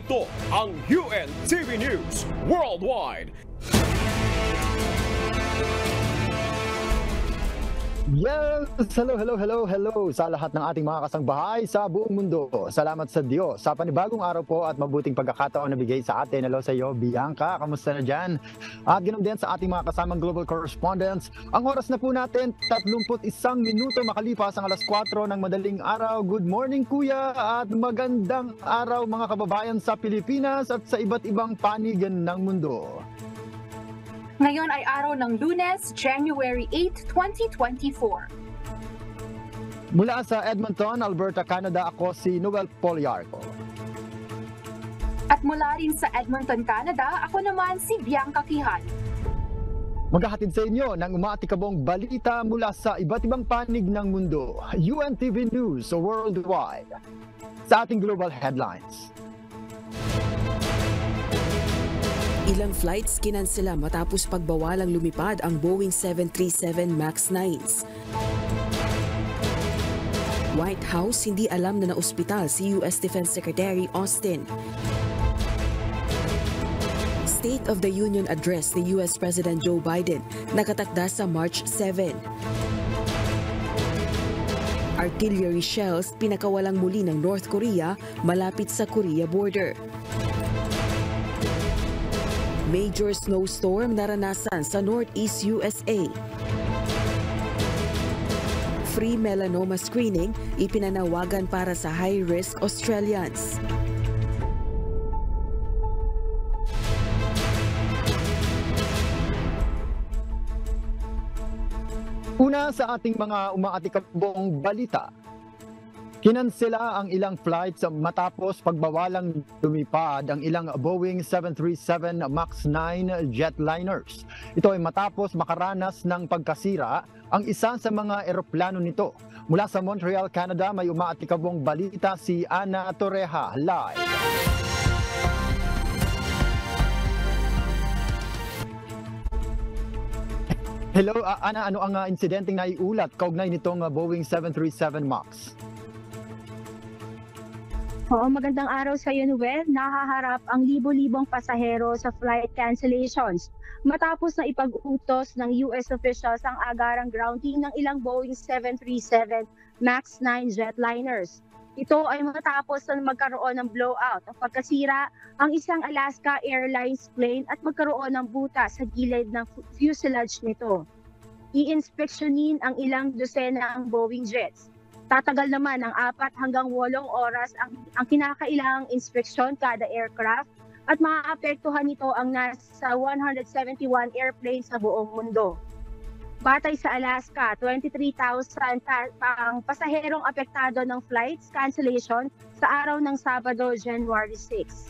Ito ang UNTV News Worldwide. Yes! Hello sa lahat ng ating mga kasangbahay sa buong mundo. Salamat sa Diyos sa panibagong araw po at mabuting pagkakataon na bigay sa atin. Hello sa iyo, Bianca. Kamusta na dyan? At ganun din sa ating mga kasamang global correspondents. Ang oras na po natin, 31 minuto makalipas ang alas 4 ng madaling araw. Good morning, Kuya, at magandang araw mga kababayan sa Pilipinas at sa iba't ibang panig ng mundo. Ngayon ay araw ng Lunes, January 8, 2024. Mula sa Edmonton, Alberta, Canada, ako si Noel Poliarco. At mula rin sa Edmonton, Canada, ako naman si Bianca Quijano. Maghahatid sa inyo ng umaatikabong balita mula sa iba't ibang panig ng mundo. UNTV News Worldwide. Sa ating global headlines. Ilang flights kinansela matapos pagbawalang lumipad ang Boeing 737 MAX 9s. White House hindi alam na naospital si US Defense Secretary Austin. State of the Union Address ni US President Joe Biden nakatakda sa March 7. Artillery shells pinakawalang muli ng North Korea malapit sa Korea border. Major snowstorm naranasan sa Northeast USA. Free melanoma screening ipinanawagan para sa high-risk Australians. Una sa ating mga umaatikabong balita. Kinansela ang ilang flights matapos pagbawalang lumipad ang ilang Boeing 737 MAX 9 jetliners. Ito ay matapos makaranas ng pagkasira ang isa sa mga eroplano nito. Mula sa Montreal, Canada, may umaatikabong balita si Ana Torreja live. Hello, Ana, ano ang insidenteng naiulat kaugnay nitong Boeing 737 MAX? Oo, magandang araw sa iyo, Noel. Nahaharap ang libo-libong pasahero sa flight cancellations matapos na ipag-utos ng US officials ang agarang grounding ng ilang Boeing 737 MAX 9 jetliners. Ito ay matapos na magkaroon ng blowout o pagkasira ang isang Alaska Airlines plane at magkaroon ng butas sa gilid ng fuselage nito. I-inspeksyonin ang ilang dosena ang Boeing jets. Tatagal naman ng 4 hanggang 8 oras ang kinakailangang inspeksyon kada aircraft at maaapektuhan nito ang nasa 171 airplanes sa buong mundo. Batay sa Alaska, 23,000 ang pasaherong apektado ng flights cancellation sa araw ng Sabado, January 6.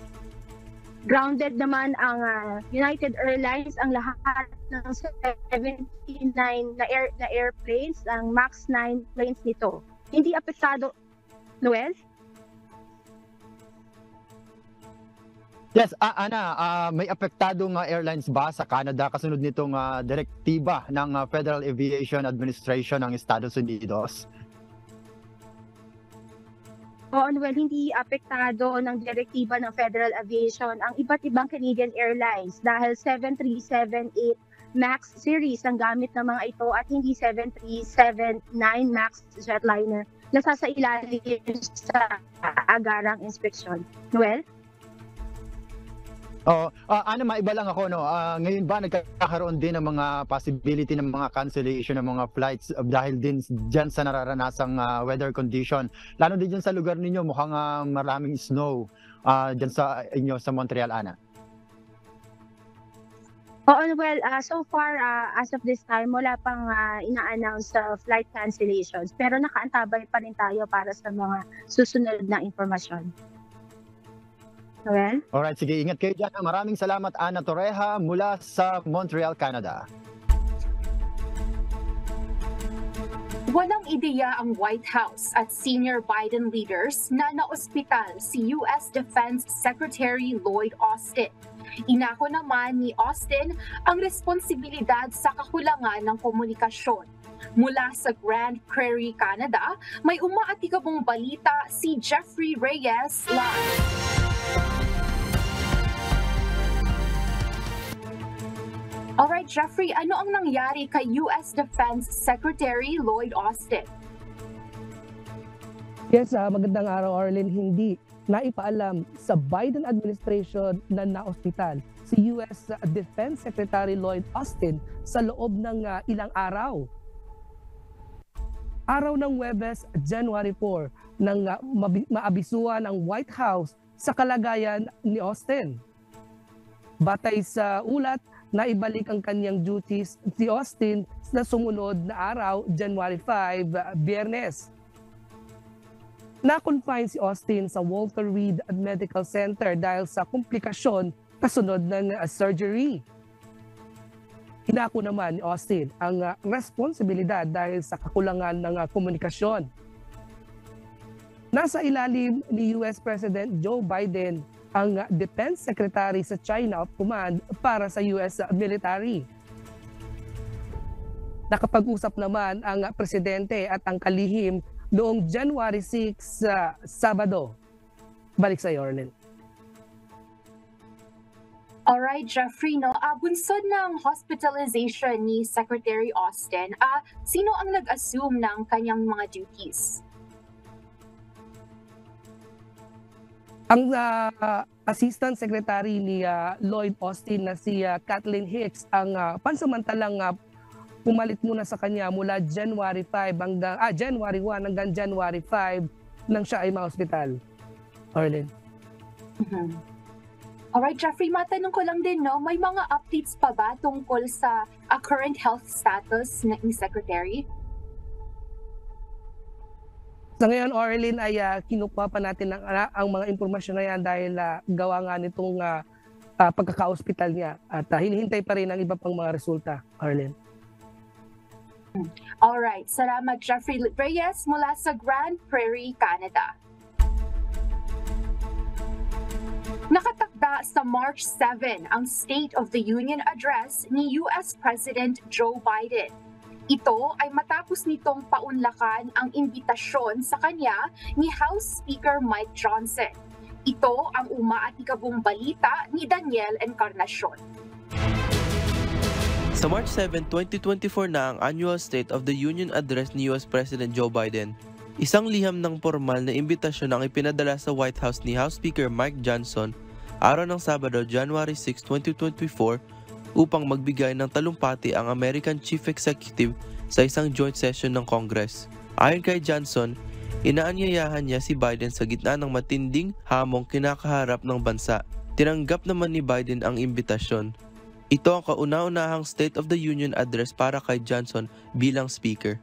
Grounded naman ang United Airlines ang lahat ng 79 na airplanes, ang MAX 9 planes nito. Hindi apektado, Noel? Yes, Ana, may apektadong airlines ba sa Canada kasunod nitong direktiba ng Federal Aviation Administration ng Estados Unidos? Oo, Noel, hindi apektado ng direktiba ng Federal Aviation ang iba't ibang Canadian Airlines dahil 737-8 MAX series ang gamit ng mga ito at hindi 737-9 MAX jetliner na sasailalim sa agarang inspeksyon. Noel? Ana, maiba lang ako, no? Ngayon ba nagkakaroon din ng mga possibility ng mga cancellation ng mga flights dahil din dyan sa nararanasang weather condition? Lalo din dyan sa lugar ninyo, mukhang maraming snow dyan sa inyo sa Montreal, Ana. Oo, well, so far, as of this time, wala pang ina-announce flight cancellations. Pero nakaantabay pa rin tayo para sa mga susunod na informasyon. Noel? Alright, sige, ingat kayo dyan. Maraming salamat, Ana Torreja, mula sa Montreal, Canada. Walang ideya ang White House at senior Biden leaders na naospital si US Defense Secretary Lloyd Austin. Inako naman ni Austin ang responsibilidad sa kakulangan ng komunikasyon. Mula sa Grand Prairie, Canada, may umaatikabong balita si Jeffrey Reyes live. Jeffrey, ano ang nangyari kay US Defense Secretary Lloyd Austin? Yes, magandang araw, Arlene. Hindi naipaalam sa Biden administration na naospital si US Defense Secretary Lloyd Austin sa loob ng ilang araw. Araw ng Huwebes, January 4, nang maabisuhan ng White House sa kalagayan ni Austin. Batay sa ulat, naibalik ang kanyang duties si Austin sa sumunod na araw, January 5, Biyernes. Na-confine si Austin sa Walter Reed Medical Center dahil sa komplikasyon kasunod ng surgery. Inako naman ni Austin ang responsibilidad dahil sa kakulangan ng komunikasyon. Nasa ilalim ni US President Joe Biden ang Defense Secretary sa China of Command para sa US military. Nakapag-usap naman ang presidente at ang kalihim noong January 6, Sabado. Balik sa iyo, Arlene. Alright, Jeffrey, bunsod ng hospitalization ni Secretary Austin, sino ang nag-assume ng kanyang mga duties? Ang Assistant Secretary ni Lloyd Austin na si Kathleen Hicks ang pansamantalang pumalit muna sa kanya mula January 5 hanggang January 1 hanggang January 5 nang siya ay ma-hospital. Arlene. Alright, Jeffrey, matanong ko lang din, may mga updates pa ba tungkol sa current health status ni Secretary? Sa ngayon, Arlene, ay kinukuha pa natin ang mga impormasyon na yan dahil gawa nga nitong pagkaka-hospital niya at hinihintay pa rin ang iba pang mga resulta, Arlene. Alright, salamat Jeffrey Reyes mula sa Grand Prairie, Canada. Nakatakda sa March 7 ang State of the Union Address ni US President Joe Biden. Ito ay matapos nitong paunlakan ang imbitasyon sa kanya ni House Speaker Mike Johnson. Ito ang umaatikabong balita ni Daniel Encarnacion. Sa March 7, 2024 na ang annual State of the Union Address ni US President Joe Biden. Isang liham ng formal na imbitasyon ang ipinadala sa White House ni House Speaker Mike Johnson araw ng Sabado, January 6, 2024 upang magbigay ng talumpati ang American Chief Executive sa isang joint session ng Congress. Ayon kay Johnson, inaanyayahan niya si Biden sa gitna ng matinding hamong kinakaharap ng bansa. Tinanggap naman ni Biden ang imbitasyon. Ito ang kauna-unahang State of the Union Address para kay Johnson bilang Speaker.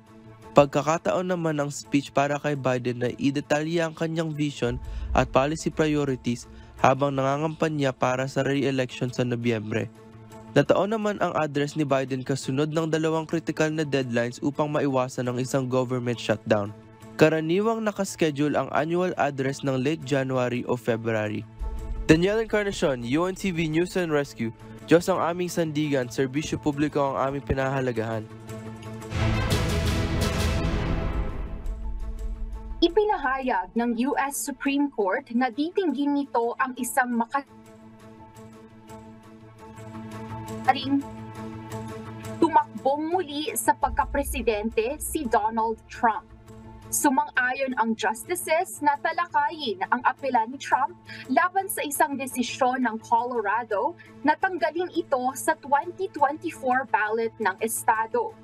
Pagkakataon naman ang speech para kay Biden na idetalya ang kanyang vision at policy priorities habang nangangampanya para sa re-election sa Nobyembre. Nataon naman ang address ni Biden kasunod ng dalawang critical na deadlines upang maiwasan ang isang government shutdown. Karaniwang nakaschedule ang annual address ng late January o February. Daniel Encarnacion, UNTV News and Rescue. Diyos ang aming sandigan, serbisyo publiko ang aming pinahahalagahan. Ipinahayag ng US Supreme Court na titinggin nito ang isang tumakbong muli sa pagkapresidente si Donald Trump. Sumang-ayon ang justices na talakayin ang apela ni Trump laban sa isang desisyon ng Colorado na tanggalin ito sa 2024 ballot ng estado.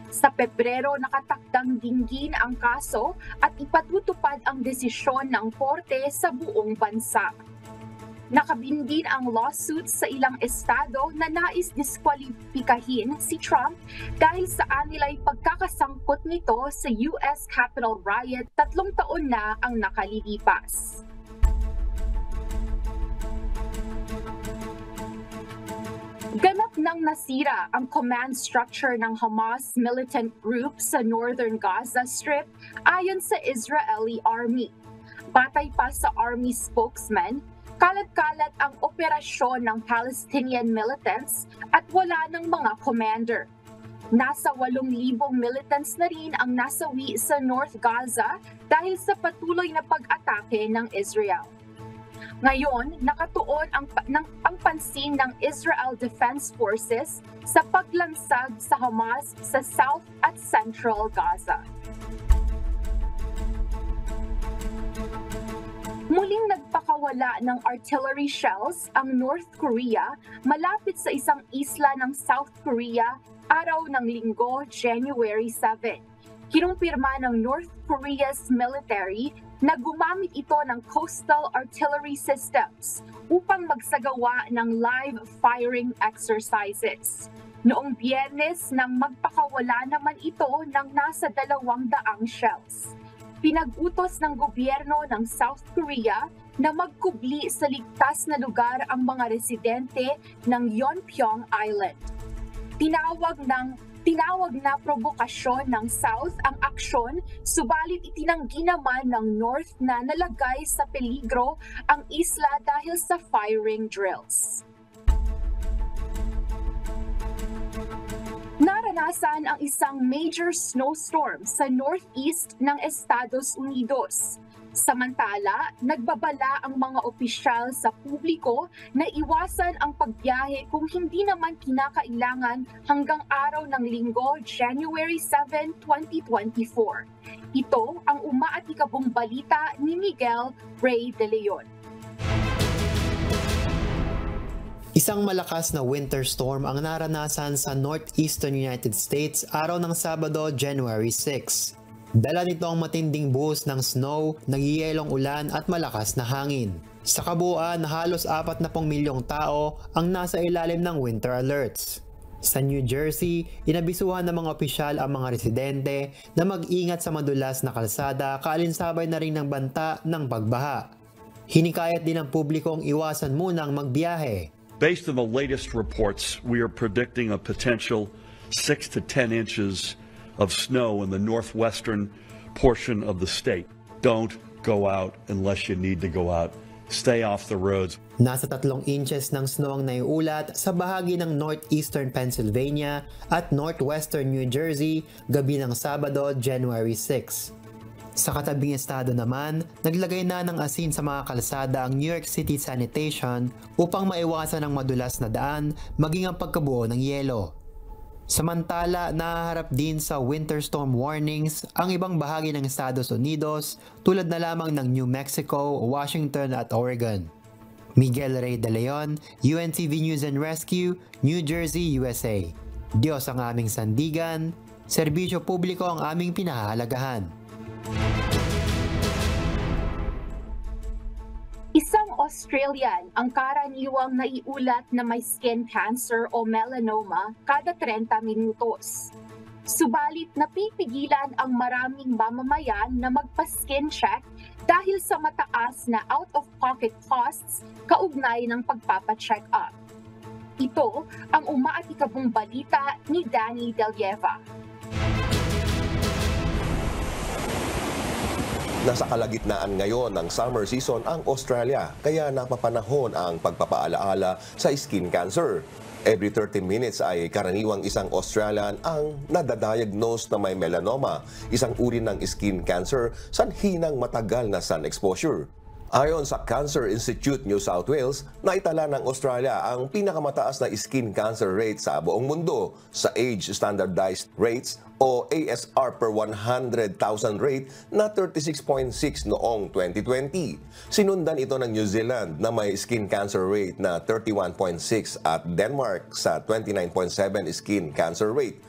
Sa Pebrero, nakatakdang dinggin ang kaso at ipatutupad ang desisyon ng korte sa buong bansa. Nakabindin ang lawsuit sa ilang estado na nais diskwalipikahin si Trump dahil sa anilay pagkakasangkot nito sa US Capitol riot 3 taon na ang nakalilipas. Ganap nang nasira ang command structure ng Hamas militant group sa northern Gaza Strip ayon sa Israeli Army. Batay pa sa Army spokesman, kalat-kalat ang operasyon ng Palestinian militants at wala ng mga commander. Nasa 8,000 militants na rin ang nasawi sa North Gaza dahil sa patuloy na pag-atake ng Israel. Ngayon, nakatuon ang pansin ng Israel Defense Forces sa paglansag sa Hamas sa South at Central Gaza. Muling nagpakawala ng artillery shells ang North Korea malapit sa isang isla ng South Korea araw ng Linggo, January 7. Kinumpirma ng North Korea's military na gumamit ito ng coastal artillery systems upang magsagawa ng live firing exercises. Noong Biyernes nang magpakawala naman ito ng nasa 200 shells. Pinag-utos ng gobyerno ng South Korea na magkubli sa ligtas na lugar ang mga residente ng Yeonpyeong Island. Tinawag na provokasyon ng South ang aksyon, subalit itinanggi naman ng North na nalagay sa peligro ang isla dahil sa firing drills. Naranasan ang isang major snowstorm sa northeast ng Estados Unidos. Samantala, nagbabala ang mga opisyal sa publiko na iwasan ang pagbiyahe kung hindi naman kinakailangan hanggang araw ng Linggo, January 7, 2024. Ito ang umaatikabong balita ni Miguel Ray De Leon. Isang malakas na winter storm ang naranasan sa northeastern United States araw ng Sabado, January 6. Dala nito ang matinding buhos ng snow, nagyayelong ulan at malakas na hangin. Sa kabuuan, halos 40 milyong tao ang nasa ilalim ng winter alerts. Sa New Jersey, inabisuhan ng mga opisyal ang mga residente na mag-ingat sa madulas na kalsada, kaalinsabay na rin ng banta ng pagbaha. Hinikayat din ng publikong iwasan munang magbiyahe. Based on the latest reports, we are predicting a potential 6 to 10 inches of snow in the northwestern portion of the state. Don't go out unless you need to go out. Stay off the roads. Nasa 3 inches ng snow ang naiulat sa bahagi ng northeastern Pennsylvania at northwestern New Jersey gabi ng Sabado, January 6. Sa katabing estado naman, naglagay na ng asin sa mga kalsada ang New York City Sanitation upang maiwasan ang madulas na daan maging ang pagkabuo ng yelo. Samantala, nahaharap din sa winter storm warnings ang ibang bahagi ng Estados Unidos tulad na lamang ng New Mexico, Washington at Oregon. Miguel Ray De Leon, UNTV News and Rescue, New Jersey, USA. Diyos ang aming sandigan, serbisyo publiko ang aming pinahahalagahan. Isang Australian ang karaniwang naiulat na may skin cancer o melanoma kada 30 minutos. Subalit napipigilan ang maraming mamamayan na magpa-skin check dahil sa mataas na out-of-pocket costs kaugnay ng pagpapa-check up. Ito ang umaatikabong balita ni Danny Delieva. Nasa kalagitnaan ngayon ng summer season ang Australia, kaya napapanahon ang pagpapaalaala sa skin cancer. Every 30 minutes ay karaniwang isang Australian ang nadadiagnose na may melanoma, isang uri ng skin cancer sanhi ng matagal na sun exposure. Ayon sa Cancer Institute New South Wales, naitala ng Australia ang pinakamataas na skin cancer rate sa buong mundo sa Age Standardized Rates o ASR per 100,000 rate na 36.6 noong 2020. Sinundan ito ng New Zealand na may skin cancer rate na 31.6 at Denmark sa 29.7 skin cancer rate.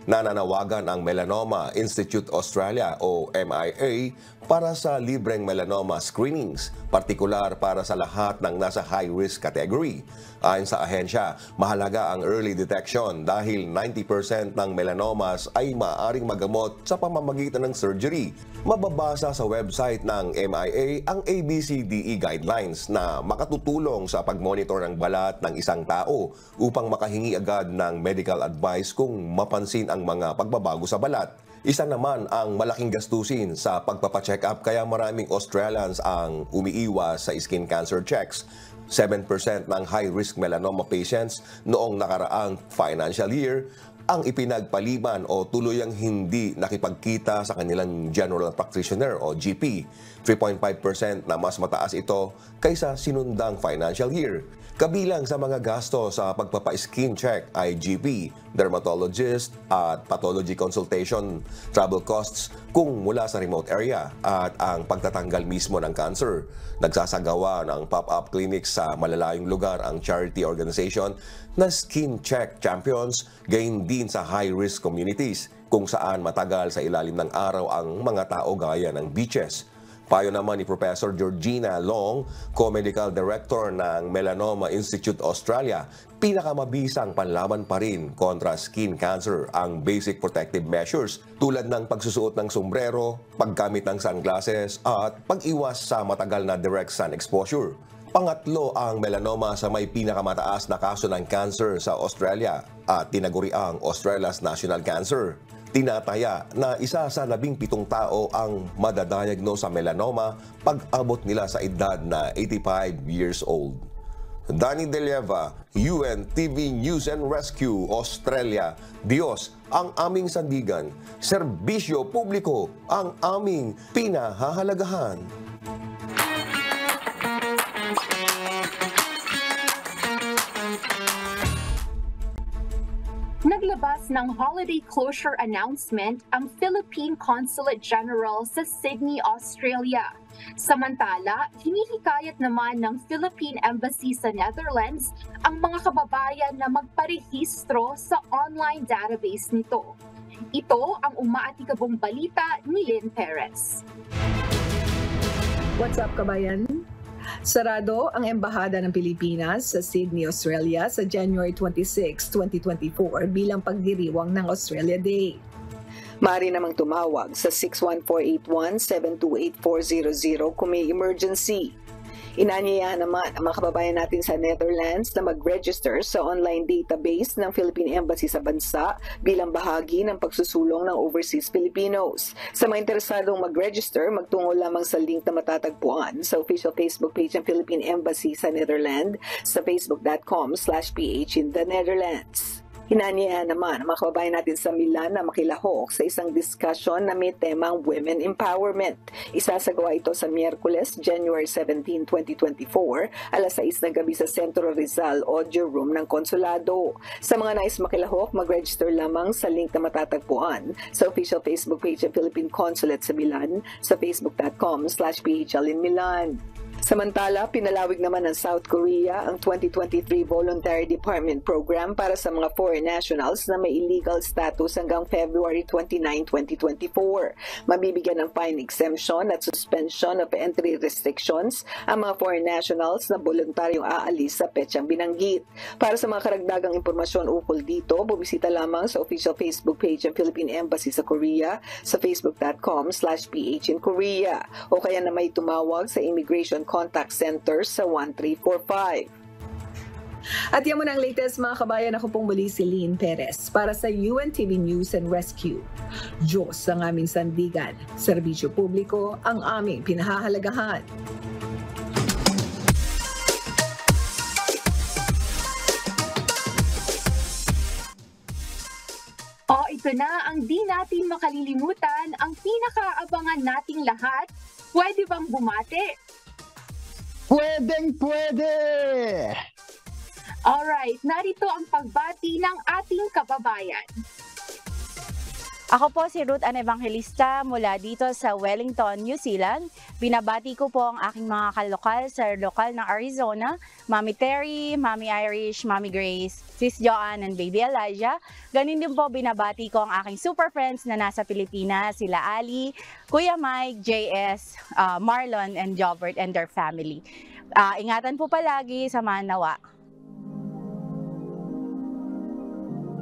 Nananawagan ang Melanoma Institute Australia o MIA para sa libreng melanoma screenings, partikular para sa lahat ng nasa high-risk category. Ayon sa ahensya, mahalaga ang early detection dahil 90% ng melanomas ay maaaring magamot sa pamamagitan ng surgery. Mababasa sa website ng MIA ang ABCDE guidelines na makatutulong sa pagmonitor ng balat ng isang tao upang makahingi agad ng medical advice kung mapansin ang mga pagbabago sa balat. Isa naman ang malaking gastusin sa pagpapacheck up kaya maraming Australians ang umiiwas sa skin cancer checks. 7% ng high-risk melanoma patients noong nakaraang financial year ang ipinagpaliban o tuluyang hindi nakipagkita sa kanilang general practitioner o GP. 3.5% na mas mataas ito kaysa sinundang financial year. Kabilang sa mga gasto sa pagpapa-skin check ay GP, dermatologist at pathology consultation, travel costs kung mula sa remote area at ang pagtatanggal mismo ng cancer. Nagsasagawa ng pop-up clinics sa malalayong lugar ang charity organization na Skin Check Champions, gayon din sa high-risk communities kung saan matagal sa ilalim ng araw ang mga tao gaya ng beaches. Payo naman ni Professor Georgina Long, Co-Medical Director ng Melanoma Institute Australia, pinakamabisang panlaban pa rin kontra skin cancer ang basic protective measures tulad ng pagsusuot ng sombrero, paggamit ng sunglasses at pag-iwas sa matagal na direct sun exposure. Pangatlo ang melanoma sa may pinakamataas na kaso ng cancer sa Australia at tinaguriang Australia's National Cancer. Tinataya na isa sa 17 tao ang madadiagnose sa melanoma pag-abot nila sa edad na 85 years old. Danny De Leva, UNTV News and Rescue, Australia. Diyos ang aming sandigan, serbisyo publiko ang aming pinahahalagahan. Naglabas ng holiday closure announcement ang Philippine Consulate General sa Sydney, Australia. Samantala, hinihikayat naman ng Philippine Embassy sa Netherlands ang mga kababayan na magparehistro sa online database nito. Ito ang umaatikabong balita ni Lynn Perez. What's up, kabayan? Sarado ang Embahada ng Pilipinas sa Sydney, Australia sa January 26, 2024 bilang pagdiriwang ng Australia Day. Maaari namang tumawag sa 61481-728-400 kung may emergency. Inanyayahan naman ang mga kababayan natin sa Netherlands na mag-register sa online database ng Philippine Embassy sa bansa bilang bahagi ng pagsusulong ng overseas Filipinos. Sa mga interesadong mag-register, magtungo lamang sa link na matatagpuan sa official Facebook page ng Philippine Embassy sa Netherlands sa facebook.com/PH in the Netherlands. Hinanyayahan naman ang mga kababayan natin sa Milan na makilahok sa isang discussion na may temang Women Empowerment. Isasagawa ito sa Miyerkules, January 17, 2024, alas 6 ng gabi sa Centro Rizal Audio Room ng Konsulado. Sa mga nais makilahok, mag-register lamang sa link na matatagpuan sa official Facebook page ng Philippine Consulate sa Milan sa facebook.com/PHL in Milan. Samantala, pinalawig naman ng South Korea ang 2023 Voluntary Department Program para sa mga foreign nationals na may illegal status hanggang February 29, 2024. Mabibigyan ng fine exemption at suspension of entry restrictions ang mga foreign nationals na voluntaryong aalis sa petsang binanggit. Para sa mga karagdagang impormasyon ukol dito, bumisita lamang sa official Facebook page ng Philippine Embassy sa Korea sa facebook.com/PH in Korea o kaya na may tumawag sa Immigration Contact Center sa 1345. At yan mo na ang latest, mga kabayan. Ako pong muli si Lynn Perez para sa UNTV News and Rescue. Diyos ang aming sandigan, serbisyo publiko ang aming pinahahalagahan. Ito na ang di natin makalilimutan, ang pinakaabangan nating lahat. Pwede bang bumati? Pwedeng-pwede! Alright, narito ang pagbati ng ating kababayan. Ako po si Ruth Ann Evangelista mula dito sa Wellington, New Zealand. Binabati ko po ang aking mga kalokal sa lokal ng Arizona, Mami Terry, Mami Irish, Mami Grace, Sis Joanne, and Baby Elijah. Ganin din po binabati ko ang aking super friends na nasa Pilipinas, sila Ali, Kuya Mike, JS, Marlon, and Jobert and their family. Ingatan po palagi, samahan nawa.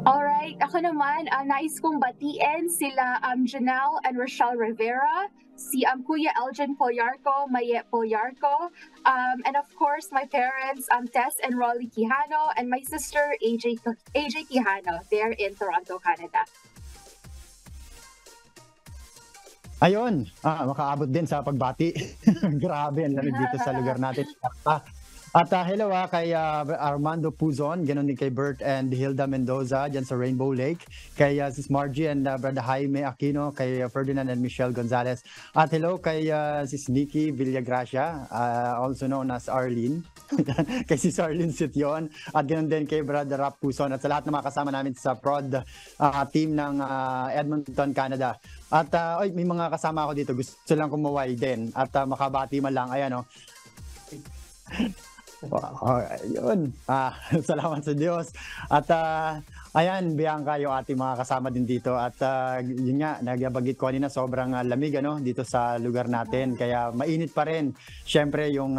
Alright, ako naman, nais kong batiin sila Janelle and Rochelle Rivera, si Kuya Elgin Polyarco, Mayet Polyarco, and of course my parents, Tess and Rolly Quijano, and my sister AJ Quijano. They're in Toronto, Canada. Ayun, makaabot din sa pagbati. Grabe, ang lamig dito sa lugar natin. At hello kay Armando Puzon, ganoon din kay Bert and Hilda Mendoza dyan sa Rainbow Lake, kay Sis Margie and Brother Jaime Aquino, kay Ferdinand and Michelle Gonzalez. At hello kay Sis Nikki Villagracia, also known as Arlene, kay Sis Arlene Sityon, at ganoon din kay Brother Rap Puzon, at sa lahat ng mga kasama namin sa prod team ng Edmonton, Canada. At may mga kasama ako dito, gusto lang kumaway din at makabati man lang, ayan yun. Salamat sa Diyos. At ayan, Bianca, yung ating mga kasama din dito. At yun nga, nagbagit ko kanina, sobrang lamig dito sa lugar natin. Kaya mainit pa rin. Siyempre, yung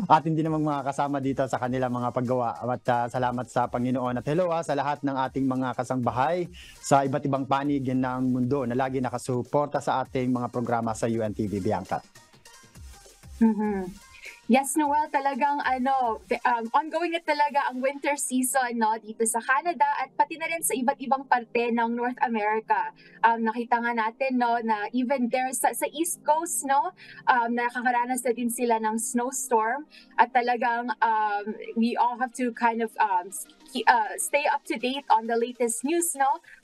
atin din namang mga kasama dito sa kanilang mga paggawa. At salamat sa Panginoon. At hello sa lahat ng ating mga kasangbahay sa iba't ibang panig ng mundo na lagi nakasuporta sa ating mga programa sa UNTV, Bianca. Yes, Noel, talagang ongoing na talaga ang winter season dito sa Canada at pati na rin sa iba't ibang parte ng North America. Nakita nga natin na even there sa East Coast nakakaranas na din sila ng snowstorm at talagang we all have to kind of stay up to date on the latest news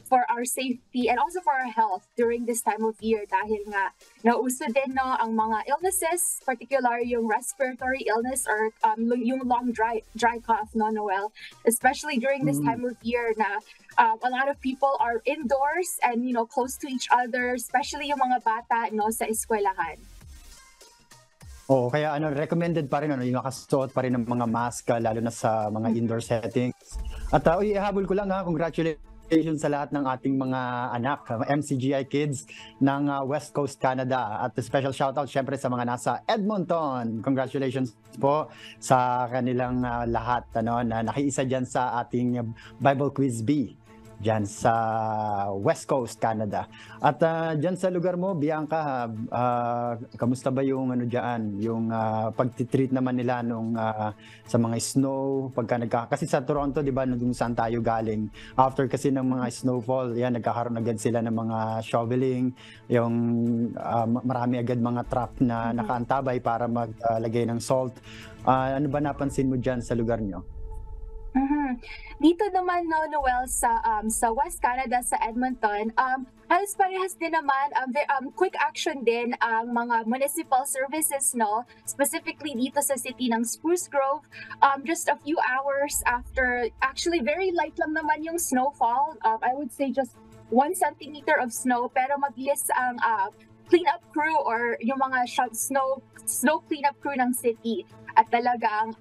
for our safety and also for our health during this time of year dahil nga nauso din ang mga illnesses, particular yung respiratory illness or yung long dry cough, Noel, especially during this time of year na a lot of people are indoors and close to each other, especially yung mga bata sa eskwelahan. Kaya recommended pa rin yung nakasuot pa rin ng mga mask lalo na sa mga indoor settings. At ihabol ko lang congratulations sa lahat ng ating mga anak, MCGI kids ng West Coast Canada. At special shoutout syempre sa mga nasa Edmonton. Congratulations po sa kanilang lahat na nakiisa dyan sa ating Bible Quiz B dyan sa West Coast Canada. At dyan sa lugar mo, Bianca, kamusta ba yung dyan, yung pagtitreat naman nila nung sa mga snow kasi sa Toronto, di ba, nung saan tayo galing, after kasi ng mga snowfall, yan, nagkakaroon agad sila ng mga shoveling, yung marami agad mga truck na nakaantabay para maglagay ng salt. Ano ba napansin mo dyan sa lugar nyo? Dito naman Noel sa West Canada sa Edmonton, halos parehas din naman quick action din ang mga municipal services specifically dito sa city ng Spruce Grove, just a few hours after, actually very light lang naman yung snowfall, I would say just 1 centimeter of snow, pero mabilis ang cleanup crew or yung mga snow cleanup crew ng city. At talagang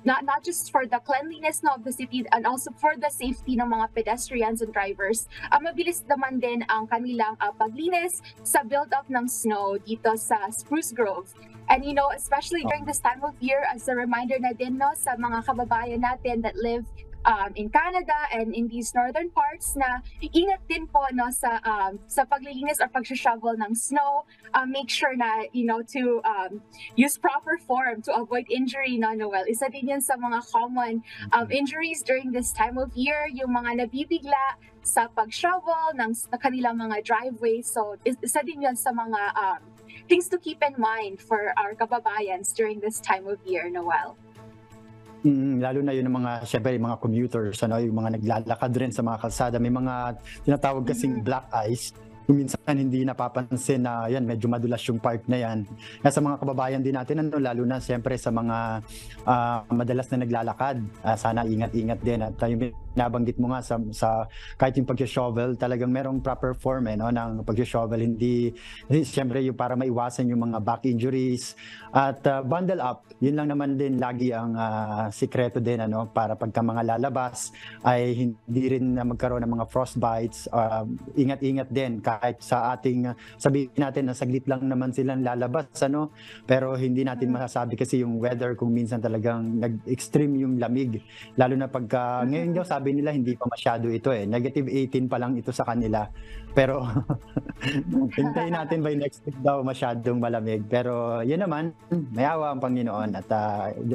not just for the cleanliness of the city and also for the safety ng mga pedestrians and drivers, mabilis naman din ang kanilang paglinis sa build-up ng snow dito sa Spruce Grove. And especially during this time of year, as a reminder na din sa mga kababayan natin that live in Canada and in these northern parts na ingat din po sa paglilinis or pag-shovel ng snow. Make sure na to use proper form to avoid injury, Noel. Isa din yan sa mga common injuries during this time of year, yung mga nabibigla sa pag-shovel ng kanilang mga driveways. So isa din yan sa mga things to keep in mind for our kababayans during this time of year, Noel. Lalo na yun ng mga, syempre, mga commuters, yung mga naglalakad rin sa mga kalsada. May mga tinatawag kasing black ice. Kung minsan hindi napapansin na yan, medyo madulas yung part na yan. Kaya sa mga kababayan din natin, lalo na syempre sa mga madalas na naglalakad, sana ingat-ingat din. At yung nabanggit mo nga sa kahit yung pag-shovel, talagang merong proper form ng pag-shovel. Hindi syempre yung para maiwasan yung mga back injuries. At bundle up, yun lang naman din lagi ang sikreto din para pagka mga lalabas ay hindi rin magkaroon ng mga frostbites. Ingat-ingat din kahit sa ating sabihin natin na saglit lang naman silang lalabas pero hindi natin masasabi kasi yung weather kung minsan talagang nag-extreme yung lamig, lalo na pagka ngayon daw sabi nila hindi pa masyado ito negative 18 pa lang ito sa kanila, pero hintayin natin by next week daw masyadong malamig. Pero yun naman, may awa ang Panginoon at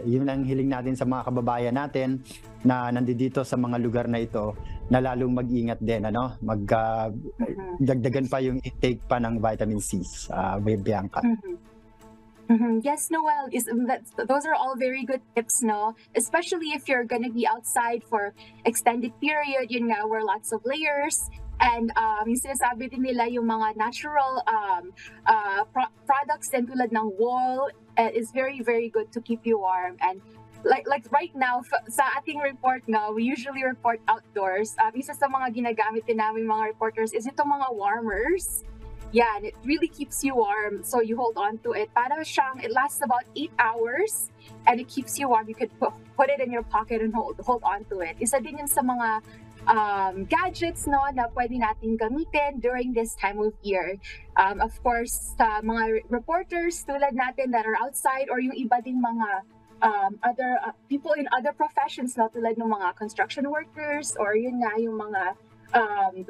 yun lang hiling natin sa mga kababayan natin na nandito sa mga lugar na ito na lalong mag-ingat din, dagdagan pa yung intake pa ng vitamin C, Bianca. Yes, Noel, those are all very good tips, no? Especially if you're gonna be outside for extended period, yun nga, wear lots of layers. And yung sinasabi din nila yung mga natural products din tulad ng wool is very, very good to keep you warm. And like right now, sa ating report na, we usually report outdoors. Isa sa mga ginagamit din namin mga reporters is itong mga warmers. Yeah, and it really keeps you warm. So you hold on to it. It lasts about 8 hours and it keeps you warm. You could put it in your pocket and hold on to it. Isa din yun sa mga gadgets, no, na pwede natin gamitin during this time of year. Of course, sa mga reporters tulad natin that are outside or yung iba ding mga other people in other professions, no, tulad ng mga construction workers or yun nga yung mga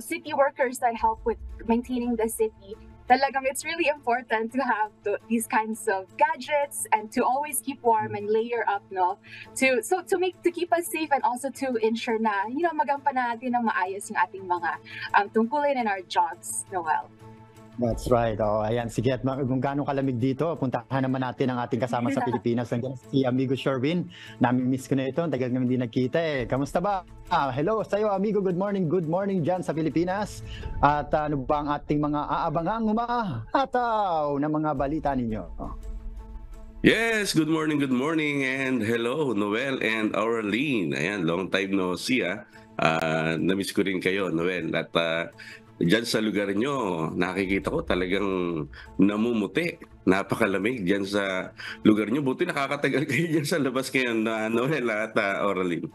city workers that help with maintaining the city. Talagang it's really important to have these kinds of gadgets and to always keep warm and layer up, no, to keep us safe and also to ensure na magampan natin ng maayos yung ating mga tungkulin in our jobs, Noel. That's right. Oh, ayan, sige. At kung gaano kalamig dito, puntahan naman natin ang ating kasama sa Pilipinas. Nandiyan si amigo Sherwin. Nami-miss ko na ito. Tagal namin hindi nagkita eh. Kamusta ba? Hello sa'yo, amigo. Good morning. Good morning dyan sa Pilipinas. At ano ba ang ating mga aabangang humahataw na mga balita ninyo? Yes, good morning, and hello, Noel and Aureline. Ayan, long time no see. Na-miss ko rin kayo, Noel. At diyan sa lugar nyo, nakikita ko talagang namumuti. Napakalamig diyan sa lugar nyo. Buti nakakatagal kayo diyan sa labas ngayon, Noel at Aureline.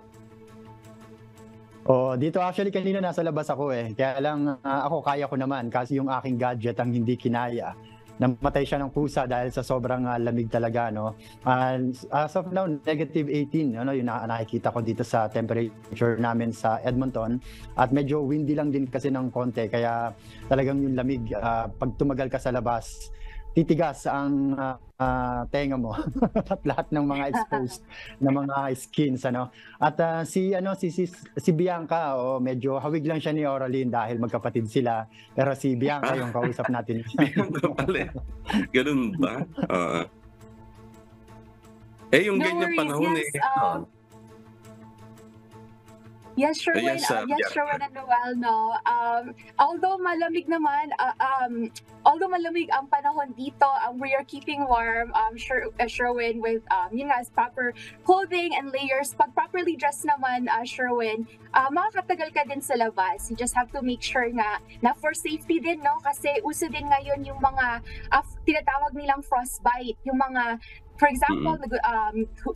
Oh, dito actually kanina nasa labas ako eh. Kaya lang ako kaya ko naman kasi yung aking gadget ang hindi kinaya. Namatay siya ng pusa dahil sa sobrang lamig talaga, no. As of now, -18, ano, yung nakikita ko dito sa temperature namin sa Edmonton, at medyo windy lang din kasi ng konti, kaya talagang yung lamig pag tumagal ka sa labas, titigas ang tenga mo at lahat ng mga exposed na mga skins, ano. At si Bianca, medyo hawig lang siya ni Aureline dahil magkapatid sila, pero si Bianca yung kausap natin. Bianca pala. Ganun ba? Yung No ganyang worries, panahon yes, Yes, Sherwin. Yes, Sherwin and Noel, no. Although malamig naman, although malamig ang panahon dito, we are keeping warm, Sherwin, with proper clothing and layers. Pag properly dressed naman, Sherwin, makakatagal ka din sa labas. You just have to make sure na for safety din, no? Kasi uso din ngayon yung mga tinatawag nilang frostbite, yung mga for example,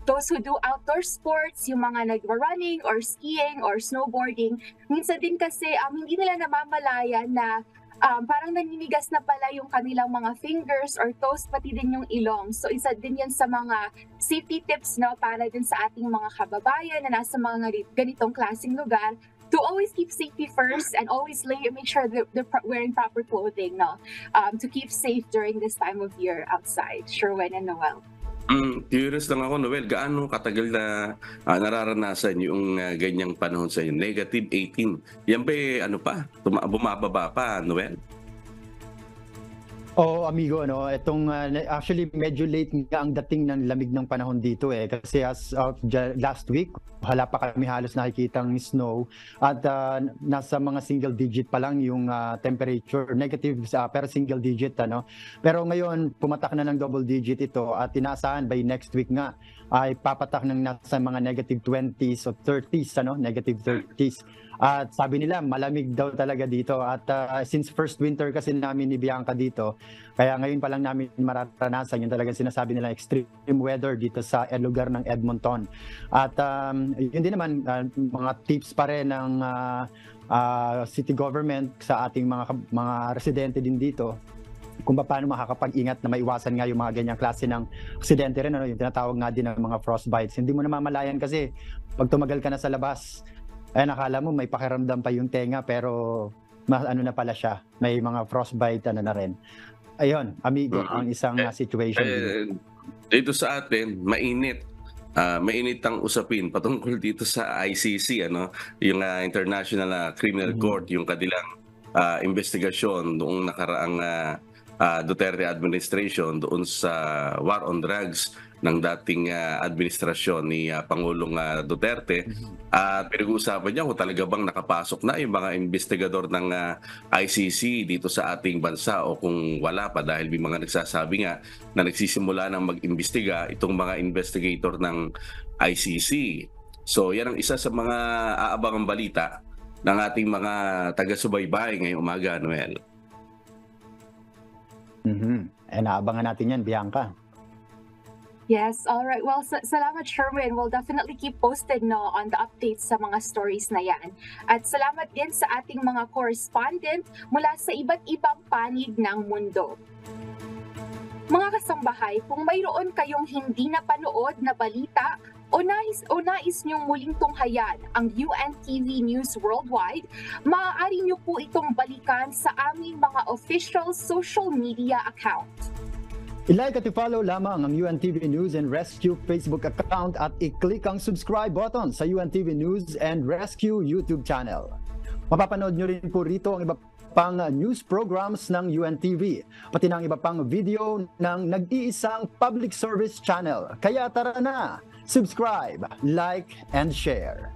those who do outdoor sports, yung mga nag-running or skiing or snowboarding, minsan din kasi hindi nila namamalayan na parang naninigas na pala yung kanilang mga fingers or toes, pati din yung ilong. So isa din yan sa mga safety tips, no, para din sa ating mga kababayan na nasa mga ganitong klaseng lugar, to always keep safety first and always make sure they're wearing proper clothing, no, to keep safe during this time of year outside. Sherwin and Noel. Curious lang ako, Noel, gaano katagal na nararanasan yung ganyang panahon sa inyo? -18. Yan ba bumababa pa, Noel? Amigo, no, itong actually medyo late nga ang dating ng lamig ng panahon dito eh, kasi as of last week wala pa kami halos nakikitang snow, at nasa mga single digit pa lang yung temperature, negative pero single digit, ano. Pero ngayon pumatak na ng double digit ito, at inaasahan by next week nga ay papatak ng nasa mga -20s o 30s, ano, -30s. At sabi nila malamig daw talaga dito, at since first winter kasi namin ni Bianca dito, kaya ngayon pa lang namin mararanasan yung talagang sinasabi nila extreme weather dito sa lugar ng Edmonton. At yun din naman, mga tips pa rin ng city government sa ating mga residente din dito kung paano makakapag-ingat na maiwasan nga yung mga ganyang klase ng aksidente rin, ano, yung tinatawag nga din ng mga frostbites. Hindi mo na mamalayan kasi pag tumagal ka na sa labas, nakala mo may pakiramdam pa yung tenga, pero na pala siya, may mga frostbite na rin. Ayun, amigo, ang isang situation. Dito sa atin, mainit. Mainit ang usapin patungkol dito sa ICC, ano, yung International Criminal Court, yung kanilang investigasyon noong nakaraang Duterte administration doon sa war on drugs ng dating administrasyon ni Pangulong Duterte. At pinag-uusapan niya kung talaga bang nakapasok na yung mga investigador ng ICC dito sa ating bansa o kung wala pa, dahil may mga nagsasabi nga na nagsisimula ng mag-imbestiga itong mga investigator ng ICC. So yan ang isa sa mga aabangang balita ng ating mga taga-subaybay ngayong umaga, Noel. Naabangan natin yan, Bianca. Yes, all right. Well, salamat Sherwin. We'll definitely keep posted on the updates sa mga stories na yan. At salamat din sa ating mga correspondent mula sa iba't ibang panig ng mundo. Mga kasambahay, kung mayroon kayong hindi napanood na balita o nais niyong muling tunghayan ang UNTV News Worldwide, maaari niyo po itong balikan sa aming mga official social media account. I-like at i-follow lamang ang UNTV News and Rescue Facebook account at i-click ang subscribe button sa UNTV News and Rescue YouTube channel. Mapapanood nyo rin po rito ang iba pang news programs ng UNTV, pati ng iba pang video ng nag-iisang public service channel. Kaya tara na, subscribe, like, and share.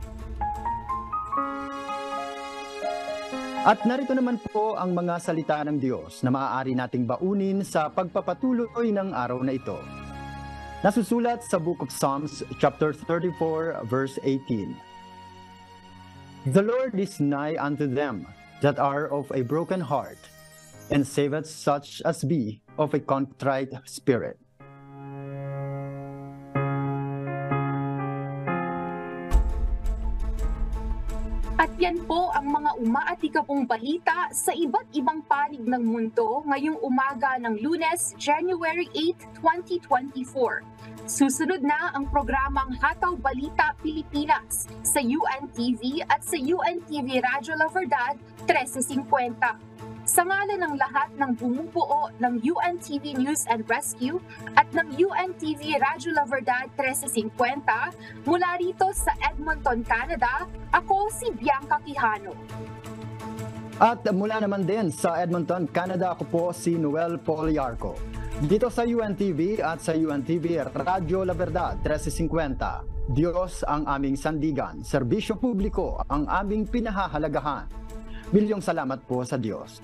At narito naman po ang mga salita ng Diyos na maaari nating baunin sa pagpapatuloy ng araw na ito. Nasusulat sa Book of Psalms, chapter 34, verse 18. The Lord is nigh unto them that are of a broken heart, and saveth such as be of a contrite spirit. At yan po ang mga umaatika pong balita sa iba't ibang panig ng mundo ngayong umaga ng Lunes, January 8, 2024. Susunod na ang programang Hataw Balita Pilipinas sa UNTV at sa UNTV Radyo La Verdad 1350. Sa ngalan ng lahat ng bumubuo ng UNTV News and Rescue at ng UNTV Radyo La Verdad 1350, mula rito sa Edmonton, Canada, ako si Bianca Quijano. At mula naman din sa Edmonton, Canada, ako po si Noel Poliarco. Dito sa UNTV at sa UNTV Radyo La Verdad 1350, Diyos ang aming sandigan, serbisyo publiko ang aming pinahahalagahan. Milyong salamat po sa Diyos.